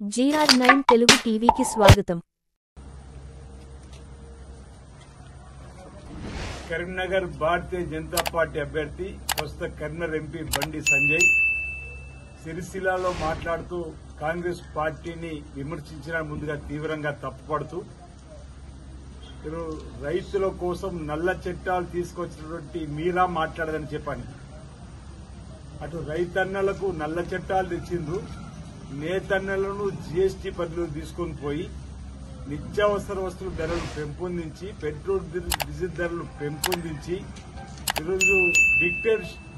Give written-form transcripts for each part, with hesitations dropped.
GR9 Telugu టీవీకి స్వాగతం. Karimnagar Bharatiya Janata party అభ్యర్థి ప్రస్తుత కరీంనగర్ ఎంపీ బండి సంజయ్ సిరిసిల్లలో మాట్లాడుతూ కాంగ్రెస్ పార్టీని విమర్శించిన ముందుగా తీవ్రంగా తప్పుపడుతూ రైతుల కోసం నల్ల చట్టాలు తీసుకొచ్చినటువంటి మీరా మాట్లాడదని చెప్పాను. అటు రైతన్నలకు నల్ల చట్టాలు తెచ్చిండ్రు, నేతన్నలను జీఎస్టీ పరిధిలో తీసుకొని పోయి నిత్యావసర వస్తువుల ధరలు పెంపొందించి పెట్రోల్ డీజిల్ ధరలు పెంపొందించి ఈరోజు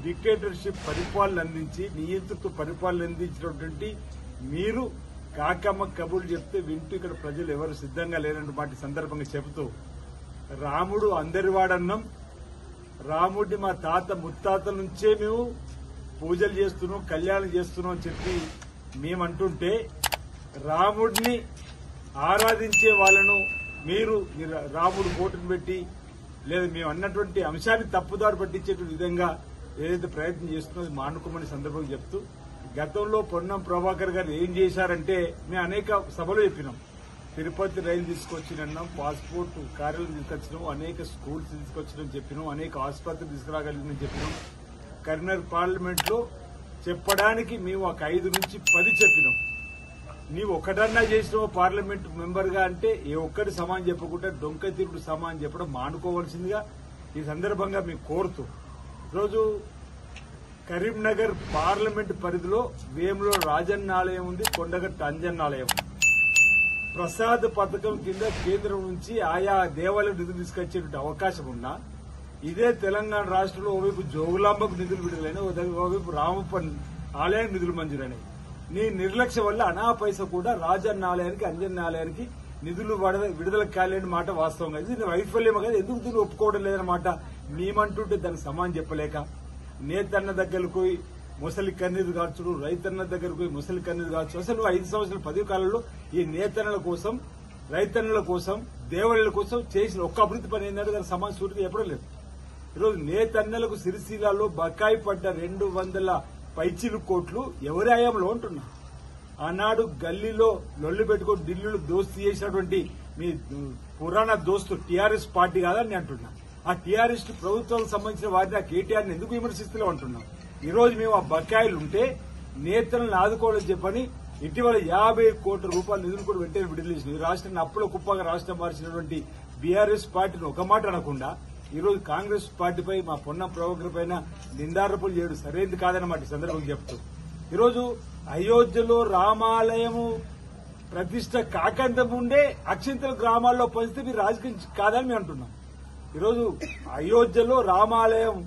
డిక్టేటర్షిప్ పరిపాలన అందించి నియంత్రిత పరిపాలన అందించినటువంటి మీరు కాకమ్మ కబుర్లు చెప్తే వింటూ ఇక్కడ ప్రజలు ఎవరు సిద్ధంగా లేనటువంటి మాట సందర్భంగా చెబుతూ రాముడు అందరివాడన్నాం, రాముడిని మా తాత ముత్తాతల నుంచే మేము పూజలు చేస్తున్నాం, కళ్యాణం చేస్తున్నాం అని చెప్పి మేమంటుంటే రాముడిని ఆరాధించే వాళ్ళను మీరు రాముడు కోటును పెట్టి లేదా మేము అన్నటువంటి అంశాన్ని తప్పుదారి పట్టించేటువంటి విధంగా ఏదైతే ప్రయత్నం చేస్తున్నదో మానుకోమని సందర్భంగా చెప్తూ గతంలో పొన్నం ప్రభాకర్ గారు ఏం చేశారంటే మేము అనేక సభలు చెప్పినాం. తిరుపతి రైలు తీసుకొచ్చినాం, పాస్పోర్ట్ కార్యాలయం తీసుకొచ్చినాం, అనేక స్కూల్స్ తీసుకొచ్చినాం చెప్పినాం, అనేక ఆసుపత్రులు తీసుకురాగలిగినాం చెప్పినాం. కరీంనగర్ పార్లమెంట్ లో చెప్పడానికి మేము ఒక 5 నుంచి 10 చెప్పినాం. నీవు ఒకటన్నా చేసినావు పార్లమెంట్ మెంబర్ గా అంటే ఏ ఒక్కటి సమానం చెప్పకుండా డొంక తిరుగుడు సమానం చెప్పడం మానుకోవాల్సిందిగా ఈ సందర్భంగా మేము కోరుతూ ఈరోజు కరీంనగర్ పార్లమెంట్ పరిధిలో వేములో రాజన్న ఆలయం ఉంది, కొండగట్టు అంజన్న ఆలయం. ప్రసాద్ పథకం కింద కేంద్రం నుంచి ఆయా దేవాలయం నిధులు తీసుకొచ్చేటువంటి అవకాశం ఉన్నా ఇదే తెలంగాణ రాష్ట్రంలో ఓవైపు జోగులాంబకు నిధులు విడుదలైన, ఓవైపు రామప్ప ఆలయానికి నిధులు మంజూరైనాయి. నీ నిర్లక్ష్యం వల్ల అనా పైస కూడా రాజన్న ఆలయానికి అంజన్న ఆలయానికి నిధులు విడుదల కాలేని మాట వాస్తవంగా ఇది వైఫల్యమే కదా, ఎందుకు దీన్ని ఒప్పుకోవడం లేదన్నమాట మేమంటుంటే దానికి సమానం చెప్పలేక నేతన్న దగ్గరకు పోయి ముసలి కన్నీరు కాల్చుడు, రైతన్న దగ్గరకు పోయి ముసలి కన్నీరు కాల్చు. అసలు 5 సంవత్సరాల పదవి కాలంలో ఈ నేతన్నల కోసం రైతన్నుల కోసం దేవాలయాల కోసం చేసిన ఒక్క అభివృద్ధి పని ఏంటంటే దానికి సమాన సూటిగా చెప్పడం లేదు. ఈరోజు నేతన్నలకు సిరిసిల్లలో బకాయి పడ్డ 200 పైచిలు కోట్లు ఎవరి హయాంలో ఉంటున్నా. ఆనాడు గల్లీలో లొల్లి పెట్టుకుని ఢిల్లీలో దోస్తీ చేసినటువంటి మీ పురాణ దోస్తు టీఆర్ఎస్ పార్టీ కాదని నేను అంటున్నా. ఆ టీఆర్ఎస్ ప్రభుత్వానికి సంబంధించిన వారిని ఆ కేటీఆర్ని ఎందుకు విమర్శిస్తూ అంటున్నాం. ఈ రోజు మేము ఆ బకాయిలు ఉంటే నేతలను ఆదుకోవాలని చెప్పని ఇటీవల 50 కోట్ల రూపాయల నిధులు కూడా వెంటనే విడుదల చేసిన ఈ రాష్ట్రాన్ని అప్పుల కుప్పగా రాష్ట్రం మార్చినటువంటి బీఆర్ఎస్ పార్టీని ఒక మాట అనకుండా ఈ రోజు కాంగ్రెస్ పార్టీపై మా పొన్నం ప్రభాకర్ పైన నిందారోపణలు చేయడం సరైనది కాదన్నమాట ఈ సందర్భంగా చెప్తూ ఈరోజు అయోధ్యలో రామాలయము ప్రతిష్ట కాకంత ముందే అక్షింతల గ్రామాల్లో పంచితే మీరు రాజకీయం కాదని మేము అంటున్నాం. ఈరోజు అయోధ్యలో రామాలయం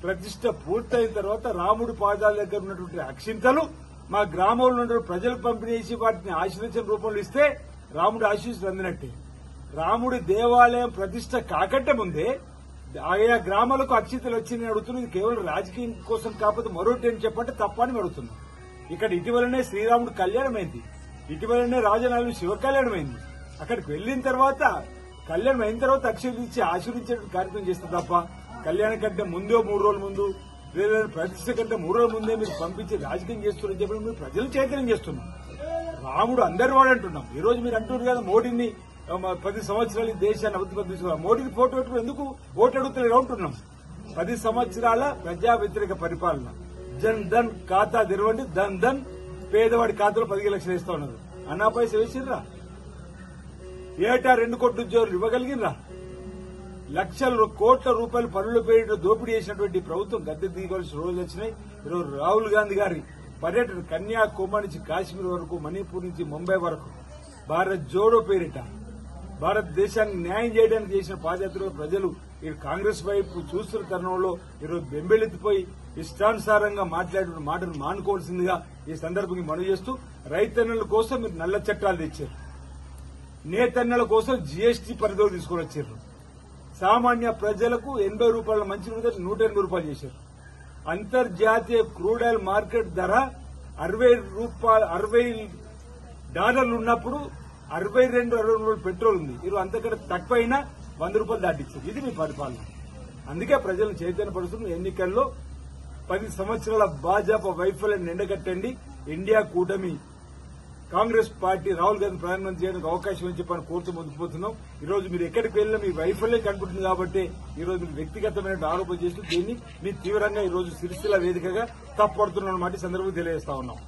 ప్రతిష్ట పూర్తయిన తర్వాత రాముడి పాదాల దగ్గర ఉన్నటువంటి అక్షింతలు మా గ్రామంలో ఉన్న ప్రజలకు పంపిణీ చేసి వాటిని ఆశీర్వచన రూపంలో ఇస్తే రాముడి ఆశీస్సులు అందినట్టే. రాముడి దేవాలయం ప్రతిష్ట కాకంటే ముందే ఆయా గ్రామాలకు అక్షింతలు వచ్చిందని అడుగుతున్నది కేవలం రాజకీయం కోసం కాకపోతే మరొకటి అని చెప్పంటే తప్పని అడుగుతున్నాం. ఇక్కడ ఇటీవలనే శ్రీరాముడు కళ్యాణమైంది, ఇటీవలనే రాజనాలు శివ కళ్యాణమైంది. అక్కడికి వెళ్లిన తర్వాత కళ్యాణం అయిన తర్వాత అక్షింతలు ఇచ్చి ఆశీర్వించే కార్యక్రమం చేస్తే తప్ప కళ్యాణం కంటే ముందో 3 రోజుల ముందు లేదా ప్రతిష్ట కంటే 3 రోజుల ముందే మీరు పంపించి రాజకీయం చేస్తున్నారని చెప్పి మీరు ప్రజలు చైతన్యం చేస్తున్నాం. రాముడు అందరి వాడు అంటున్నాం. ఈ రోజు మీరు అంటున్నారు కదా మోడీని 10 సంవత్సరాలు ఈ దేశాన్ని అభివృద్ధి తీసుకున్నాం, మోడీకి ఫోటో పెట్టుకుని ఎందుకు ఓటు అడుగుతలేదు ఉంటున్నాం. 10 సంవత్సరాల ప్రజా వ్యతిరేక పరిపాలన. జన్ ధన్ ఖాతా తెరవండి, ధన్ ధన్ పేదవాడి ఖాతాలో 15 లక్షలు వేస్తా ఉన్నారు. అన్నా పైసా వేసిర్రా? ఏటా 2 కోట్ల ఉద్యోగులు ఇవ్వగలిగినరా? లక్షల కోట్ల రూపాయలు పనుల పేరిట దోపిడీ చేసినటువంటి ప్రభుత్వం గద్దె దిగవలసిన రోజులు వచ్చినాయి. ఈరోజు రాహుల్ గాంధీ గారి పర్యటన కన్యాకుమారి నుంచి కాశ్మీర్ వరకు, మణిపూర్ నుంచి ముంబై వరకు భారత్ జోడో పేరిట భారతదేశానికి న్యాయం చేయడానికి చేసిన పాదయాత్రలో ప్రజలు ఈ కాంగ్రెస్ వైపు చూస్తున్న తరుణంలో ఈరోజు బెంబెలెత్తిపోయి ఇష్టానుసారంగా మాట్లాడిన మాటను మానుకోవాల్సిందిగా ఈ సందర్భంగా మనవి చేస్తూ రైతన్నుల కోసం మీరు నల్ల చట్టాలు తెచ్చారు, నేతన్నల కోసం జీఎస్టీ పరిధిలో తీసుకుని వచ్చారు, సామాన్య ప్రజలకు 80 రూపాయల మంచి 180 రూపాయలు చేశారు. అంతర్జాతీయ క్రూడ్ ఆయిల్ మార్కెట్ ధర $60 ఉన్నప్పుడు 62 పెట్రోల్ ఉంది. ఇది అంతకంటే తక్కువైనా 100 రూపాయలు దాటిచ్చారు. ఇది మీ పరిపాలన. అందుకే ప్రజలను చైతన్యపరుస్తున్న ఎన్నికల్లో 10 సంవత్సరాల భాజపా వైఫల్యాన్ని ఎండగట్టండి. ఇండియా కూటమి కాంగ్రెస్ పార్టీ రాహుల్ గాంధీ ప్రధానమంత్రి చేయడానికి అవకాశం అని చెప్పని కోరుతూ ముందుకు పోతున్నాం. ఈ రోజు మీరు ఎక్కడికి వెళ్ళినా మీ వైఫల్యం కనుకుంటుంది కాబట్టి ఈ రోజు మీరు వ్యక్తిగతమైన ఆరోపణ చేస్తూ దీన్ని మీ తీవ్రంగా ఈ రోజు సిరిసిల్ల వేదికగా తప్పుపడుతున్న మాట సందర్భంగా తెలియజేస్తా ఉన్నాం.